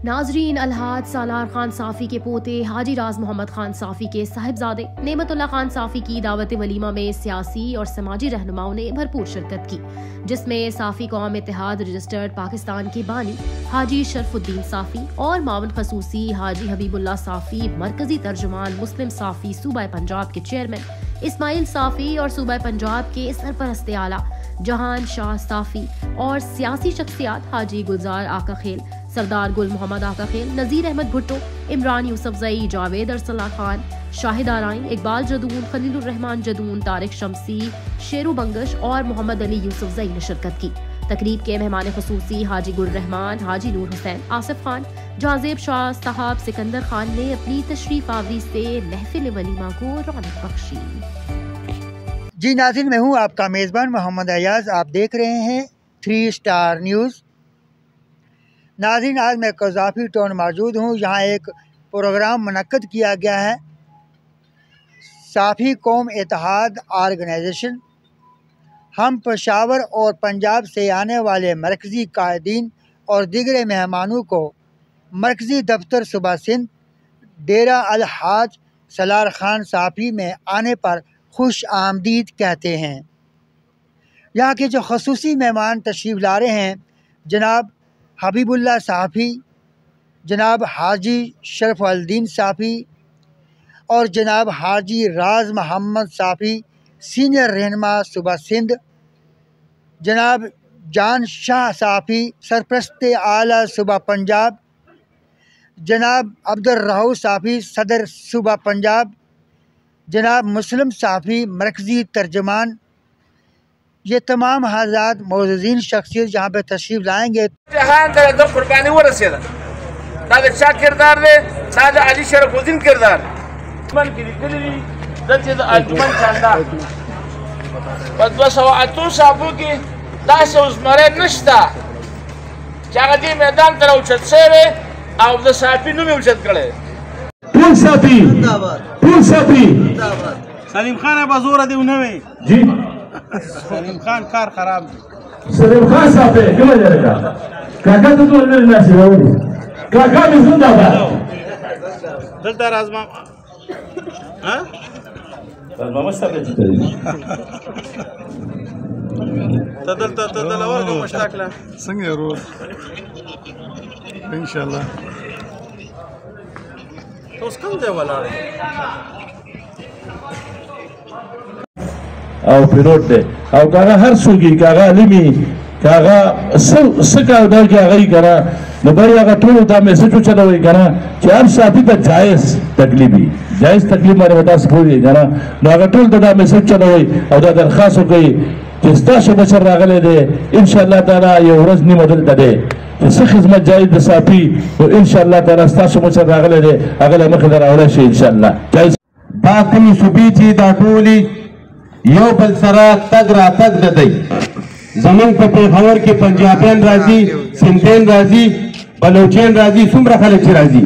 नाजरीन, अलहाज सालार खान साफी के पोते हाजी राज मोहम्मद खान साफी के साहिबजादे नेमतुल्लाह खान साफी की दावत वलीमा में सियासी और समाजी रहनुमाओं ने भरपूर शिरकत की, जिसमें साफी कौम इत्तेहाद रजिस्टर्ड पाकिस्तान के बानी हाजी शरफुद्दीन साफी और मावन खसूसी हाजी हबीबुल्लाह साफी, मरकजी तर्जुमान मुस्लिम साफी सूबा पंजाब के चेयरमैन इस्माइल साफी और सूबा पंजाब के सरपरस्त आला जहान शाह साफी और सियासी शख्सियात हाजी गुलजार आका खेल, सरदार गुल मोहम्मद आका खेल, नजीर अहमद भुट्टो, इमरान यूसुफजई, जावेद अरसला खान, शाहिद आराइन, इकबाल जदून, खलीलुर रहमान जदून, तारिक शमसी, शेरू बंगश और मोहम्मद अली यूसुफजई ने शिरकत की। तकरीब के मेहमान खुसूसी हाजी गुल रहमान, हाजी नूर हुसैन, आसिफ खान, जाजेब शाह साहब, सिकंदर खान ने अपनी तशरीफ आवरी से महफिल वलीमा को रौनक बख्शी। जी नाज़रीन, मैं हूँ आपका मेज़बान मोहम्मद अयाज। आप देख रहे हैं 3 स्टार न्यूज़। नाज़रीन, आज मैं कज़ाफ़ी टाउन मौजूद हूँ। यहाँ एक प्रोग्राम मुनक्कद किया गया है। साफ़ी कौम इत्तेहाद ऑर्गेनाइजेशन हम पेशावर और पंजाब से आने वाले मरकज़ी कायदीन और दीगर मेहमानों को मरकज़ी दफ्तर सूबा सिंध डेरा अलहाज सालार खान साफ़ी में आने पर खुश आमदीद कहते हैं। यहाँ के जो ख़ुसूसी मेहमान तशरीफ़ ला रहे हैं, जनाब हबीबुल्लाह साफ़ी, जनाब हाजी शरफुद्दीन साफ़ी और जनाब हाजी राज मोहम्मद साफ़ी सीनियर रहनुमा सूबा सिंध, जनाब जान शाह साफ़ी सरपरस्त आला सूबा पंजाब, जनाब अब्दुल रहूफ साफ़ी सदर सूबा पंजाब, जनाब मुस्लिम साफ़ी मरकज़ी तर्जमान, ये तमाम हज़रात मौजूदीन शख्सियत यहाँ पे तशरीफ़ लाएंगे। जहान दो कुर्बानी वो रसीदा दादा शाह किरदार दे दादा अली शरफुद्दीन किरदार मन की निकली दते द अजमन चंदा बस 208 साबु की दास उस मरे नश्ता चागदी मैदान तरह उछत सेरे और द साफी नु में उछत करे पूल साफी सलीम खान बाजूर दे उन्हें जी सलीम खान कार खराब सलीम खान साफी क्यों जाएगा काका तो बोलने ना सिवाऊंगी काका भी जिंदाबाद दलता राजमा हां राजमा साफी तदल और को मुश्ताक ला संग रो इंशाल्लाह तो उसका दे वाला او پیروت دی او کاغه هر څوګي کاغه علمي کاغه سکه دا کاغه کرا نو بری هغه ټول دا میسج چلوي کرا چې هر صافي ته جائز تکلیف باندې وتا سپوري کرا نو هغه ټول دا میسج چلوي او دا درخواست کوي چې تاسو بشر راغله دي ان شاء الله تعالی یو ورځ نیمه دلته دی چې څه خدمت جایز د صافي او ان شاء الله تعالی تاسو بشر راغله دي هغه مخ دراوله شي ان شاء الله جایز باقي سبيتي دا ټولي یو بل سره تګ را تګ د دی زمون په پیښور کې پنجابیان راځي، سندھین راځي، بلوچیان راځي، څومره خلک چې راځي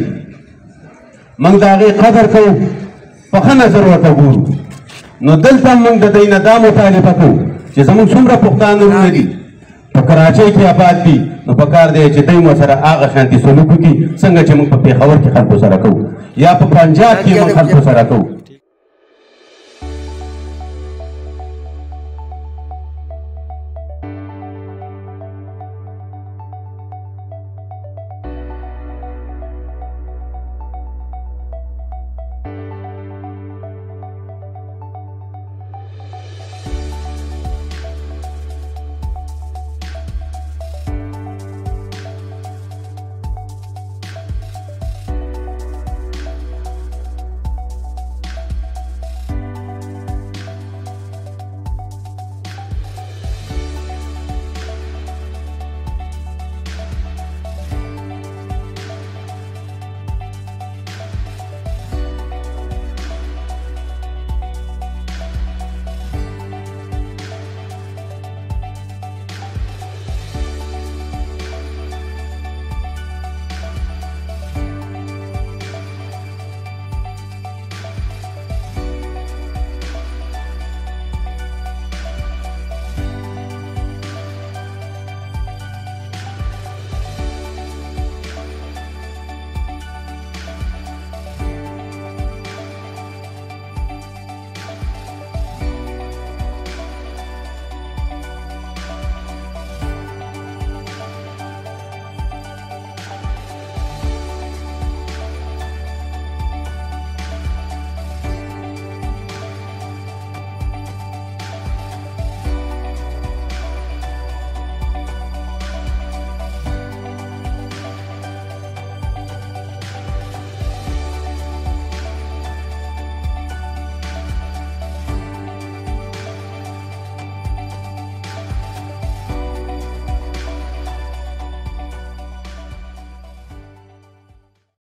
موږ د هغې قدر کوو، په ښه نظر ورته ګورو. نو دلته موږ د دوی نه دا مطالبه کوو چې زموږ څومره پښتانه وروڼه دي په کراچۍ کې آباد دي، نو پکار دی چې دوی مو سره هغه شانتي سلوک وکړي څنګه چې موږ په پیښور کې خلکو سره کوو یا په پنجاب کې موږ خلکو سره کوو.